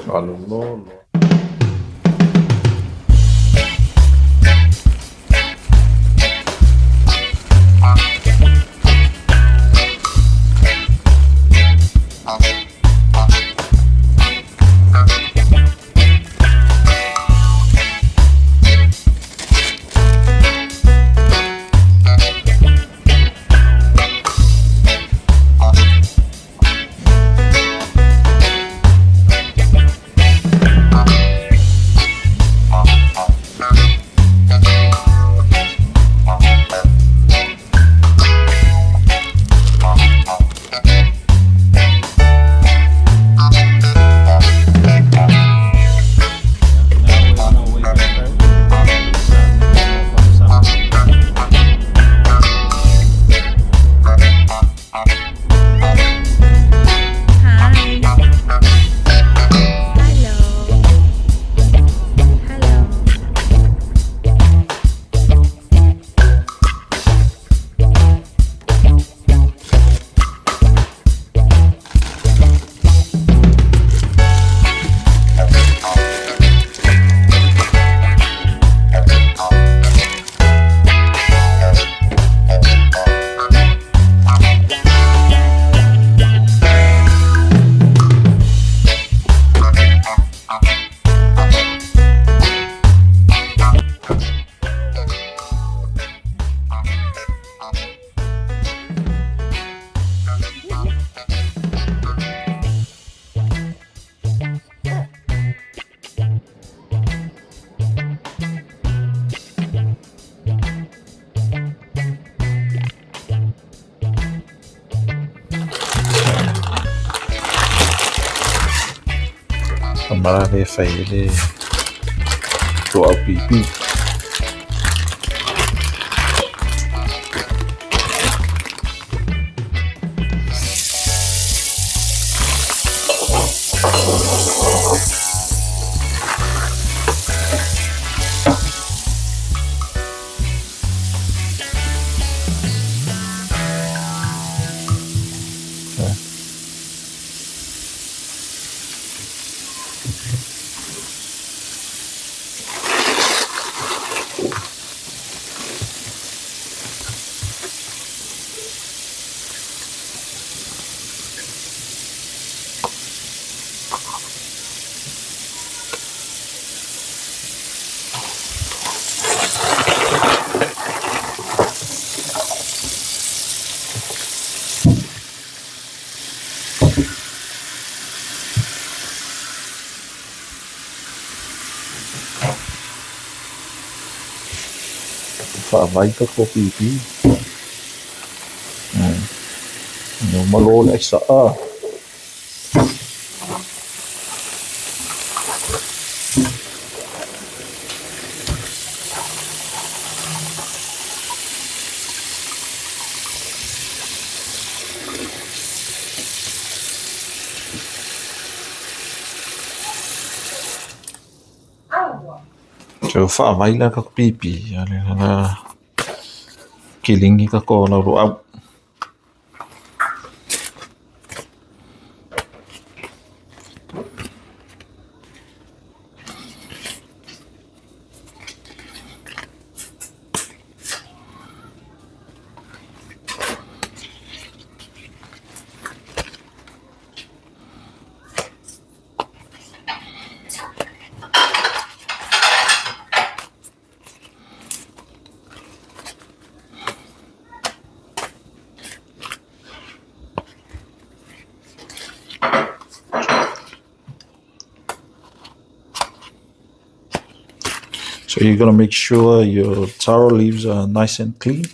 Alolo. Marave fai le luau pipi. Whaavai ka ko pipi. Yung malole ay sa So whaavai la ka ko pipi. Ale na kilingi ka ko na luau. So you're gonna make sure your taro leaves are nice and clean.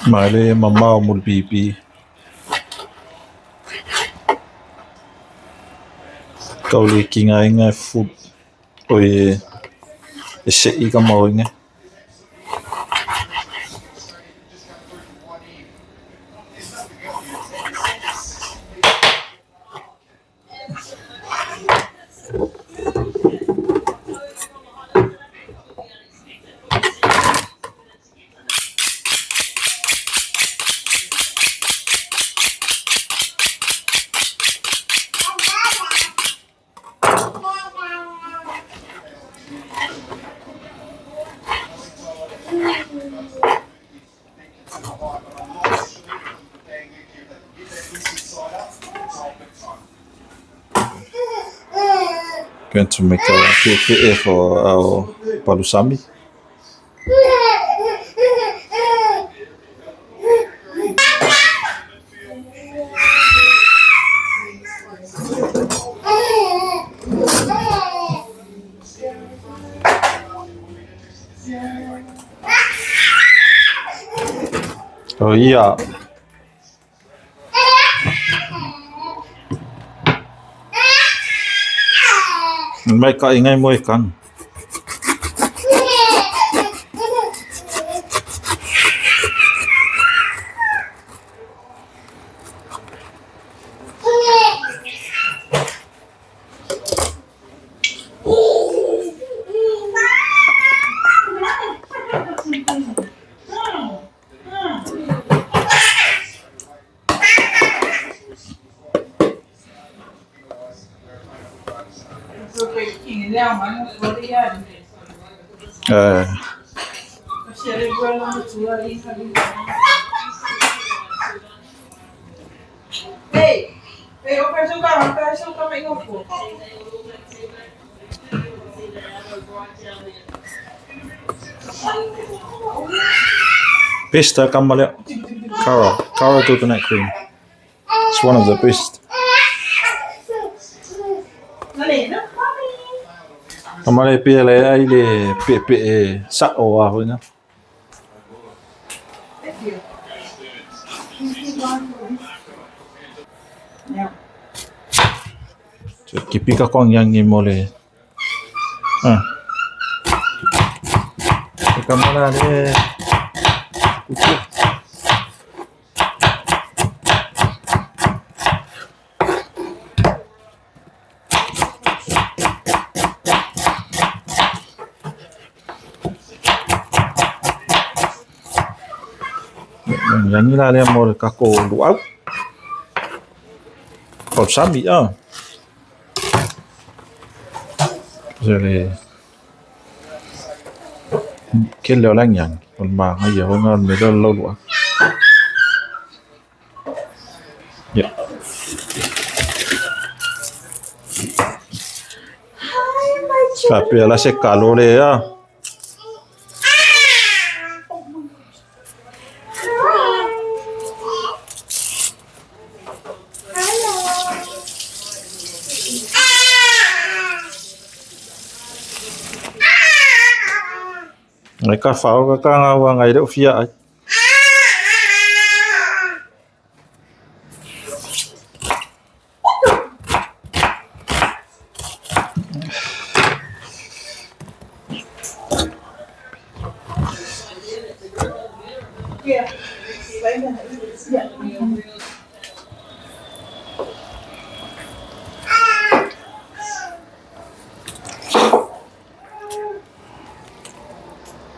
Male mamau mul pipi. Kau le kinga inga food oi se ika mau inga. Going to make a pipi for our Palusami. Oh iya. Mai ka ingai mo ikan. Best kamale Kara coconut cream. It's one of the best. Kamale pele ai le pepe sa o a hoina. So kipika kong yang ni mole. Kamala le yang ni lah dia mau kako luau. Palusami Jadi kêu lang yang còn mà bây giờ ngon mới đâu lâu luau. Ya. Tapi ala se kalore ya. Ngai ka whao ka ngā ngai reo fia ai.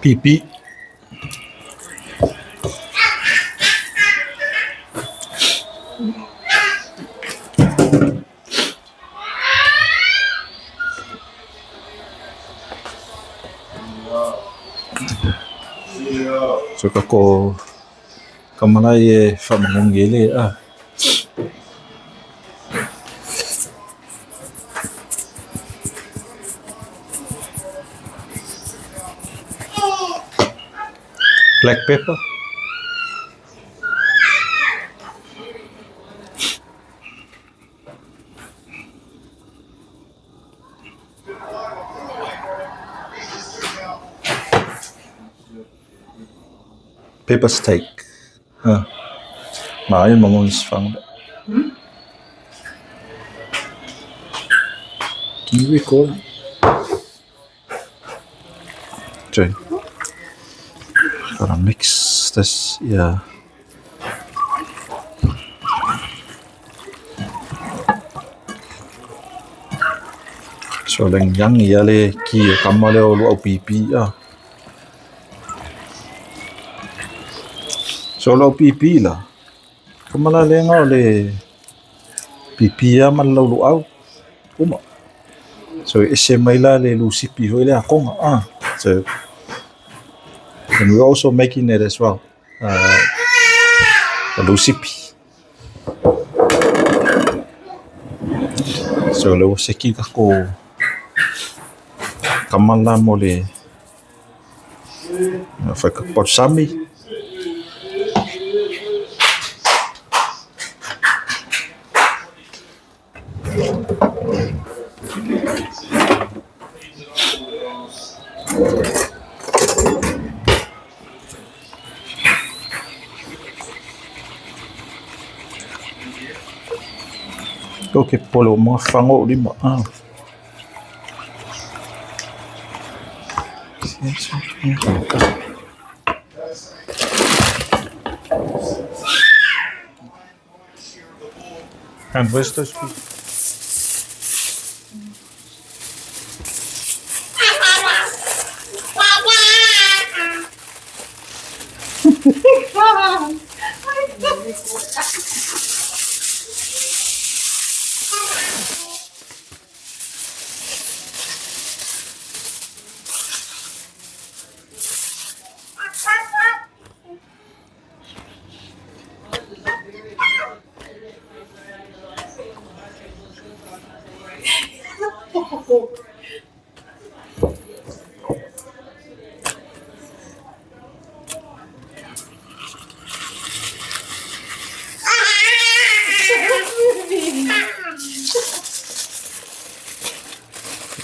Pipi. So kako kamalai e whamangongele black pepper. Pepper steak. Mà yun mangunis fang. Kiwi ko. Joy. Gotta mix this, yeah. So lang yang yale ki kamale o luau pipi So luau pipi la. Kamala lenga le pipi man luau. Uma. So ese maila le lusipi ho le akonga So and we're also making it as well. The lusipi. So le seki kako kamala mo le whaka Palusami. Okay, polo mga fango lima. And where's those people?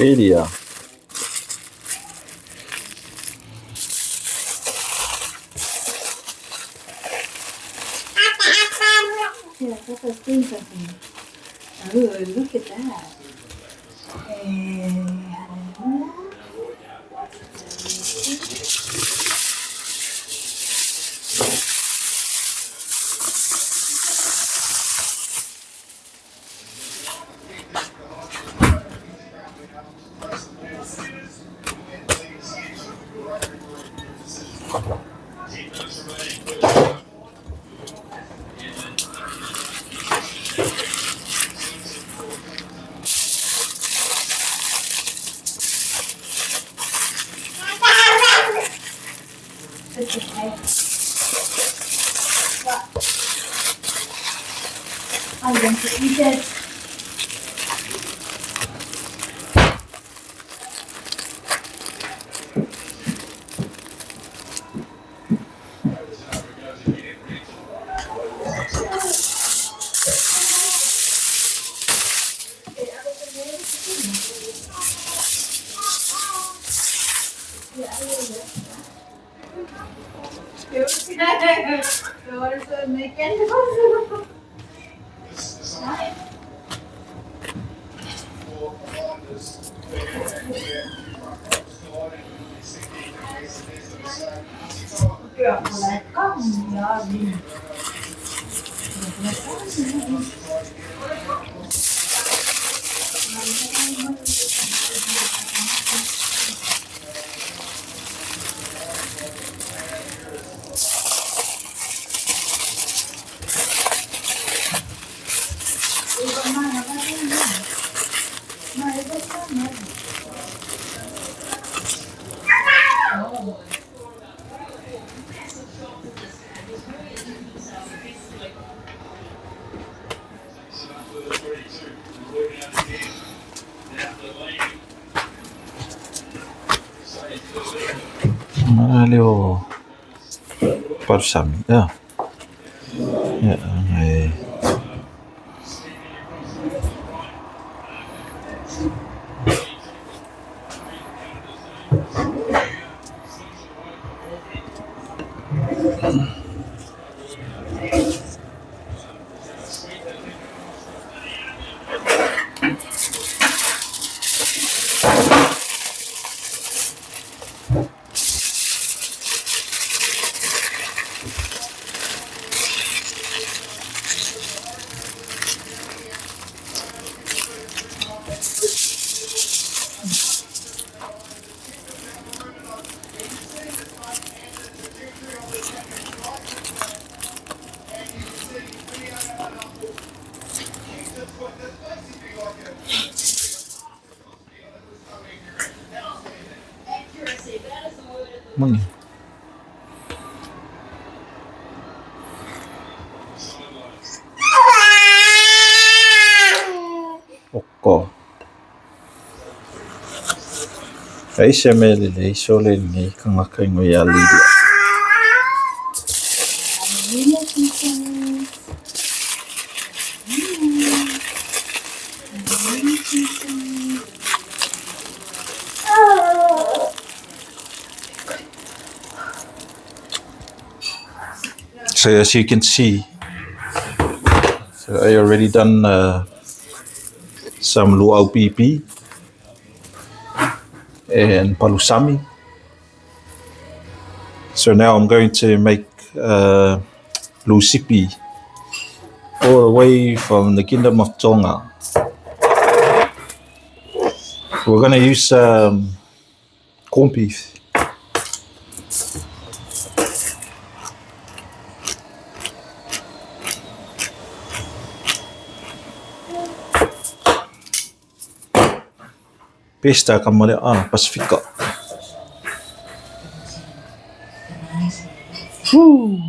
Hedeo. Yeah, that's a thing something. Oh, look at that. I want to eat it. Leo Palusami. Ja. Ja, nee. Mani. Oko. Ai se mele le so le ni kanga kai ngoi ali. So as you can see, so I already done some luau pipi and palusami. So now I'm going to make lusipi all the way from the kingdom of Tonga. We're going to use corned beef. Pesta kamare Pacifica. Woo.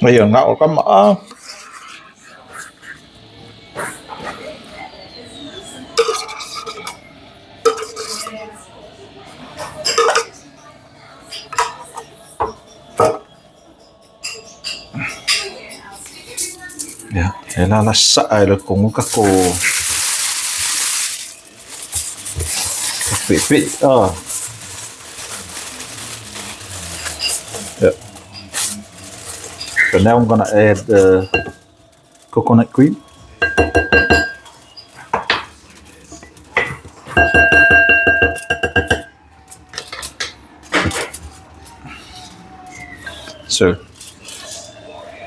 Bây giờ ngậu có mỡ. Ya, elah lasak ai le kong ka ko. Pipi ah. Yeah. So now I'm gonna add coconut cream. So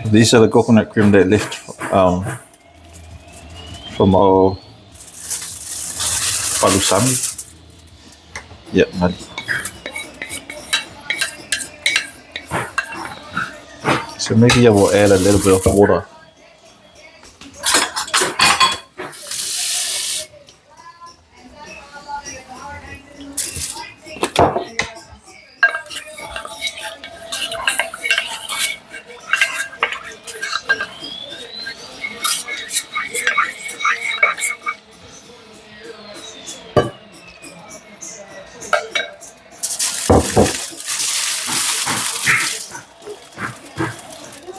these are the coconut cream that left from our Palusami. Yep, mali. So maybe I will add a little bit of water.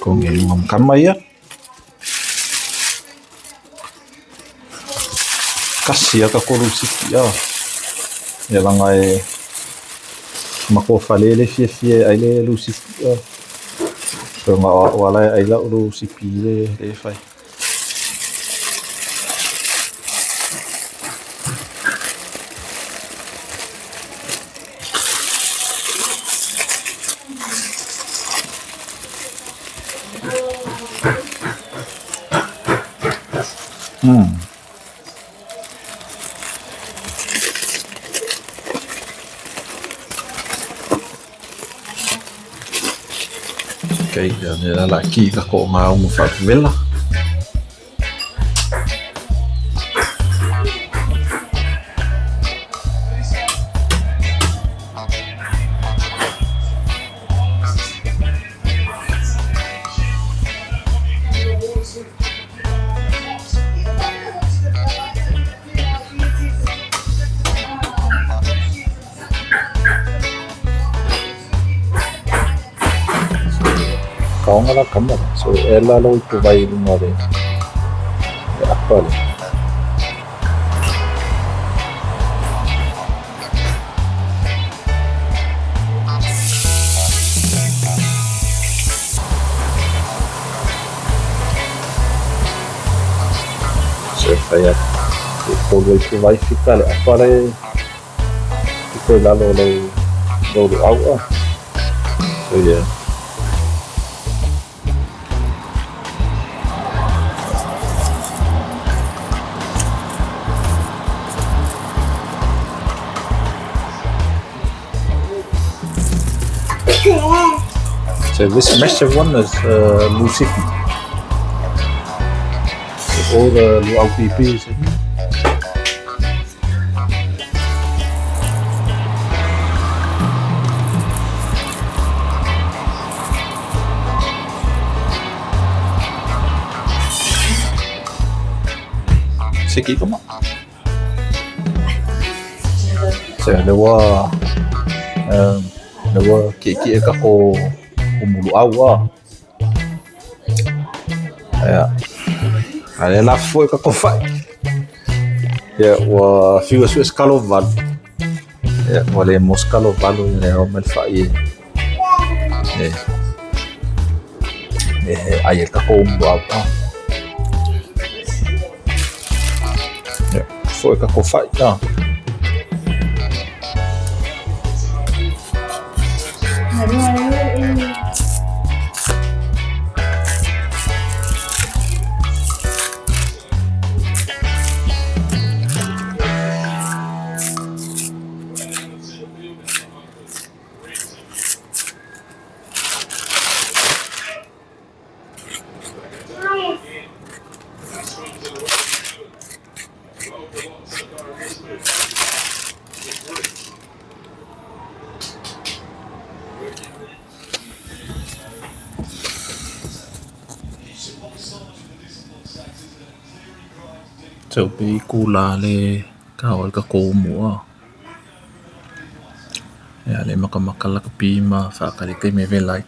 Kung ngayong kamay ya. Kasi ka ko lusipi ya. Yalang ay makofalele fie ai le lusipi ya. So nga wala ai la lusipi le fai. Okay, dan laki kako mau mufavela. Kau ngala kamar, so ela lo itu vai ngale. Apa le? So saya kalau itu vai ficar le apa le? Itu lalu lo awal. So yeah. So this massive one is lusipi. So all the luau pipi is in here. Sige ko mo. So Nawa kiki kako umuluaw ale la foi kako fai wa figo su escaloval wale moscalovalo o mal fai aí kako umuluaw foi kako fai So be kulale kawal ka komo le makamakala ka pima fa kali kay me velai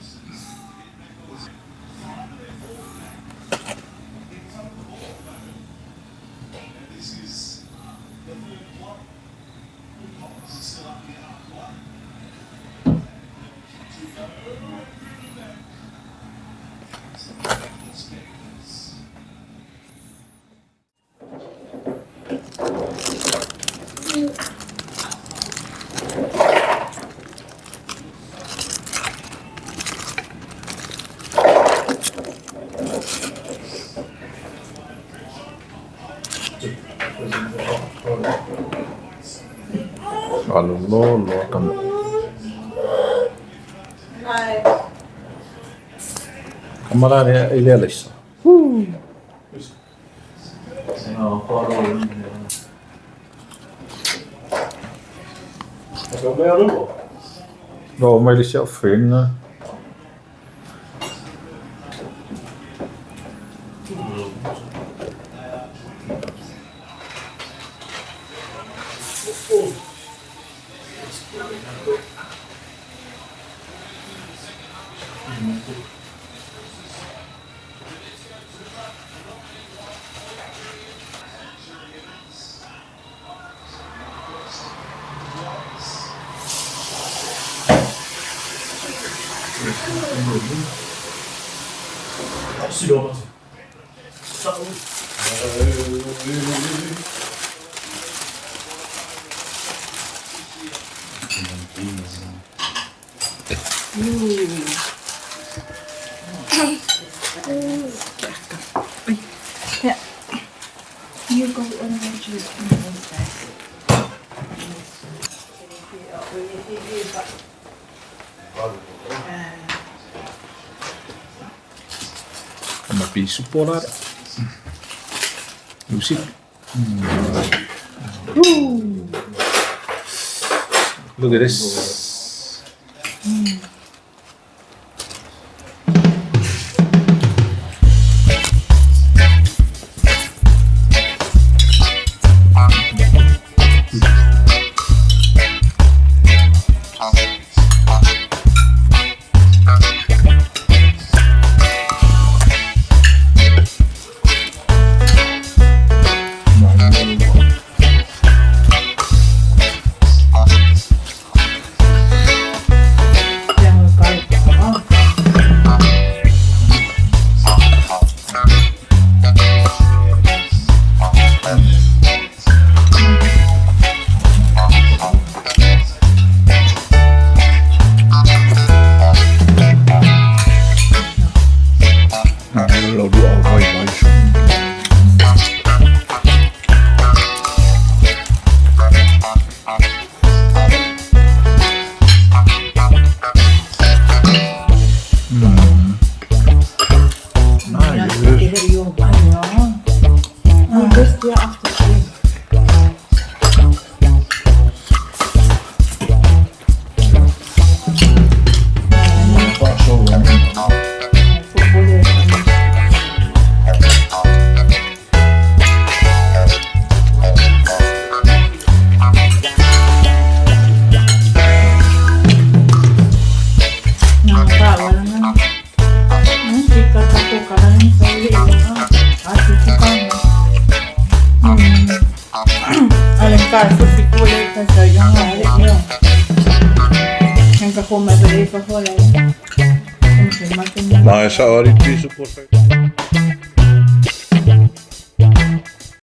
malolo kama. Kamarare ile alisa. No, maar die is zelf vinden. Yeah. You go and get your Uma piso polar. Lusipi. Look at this. Maar essa hora isso por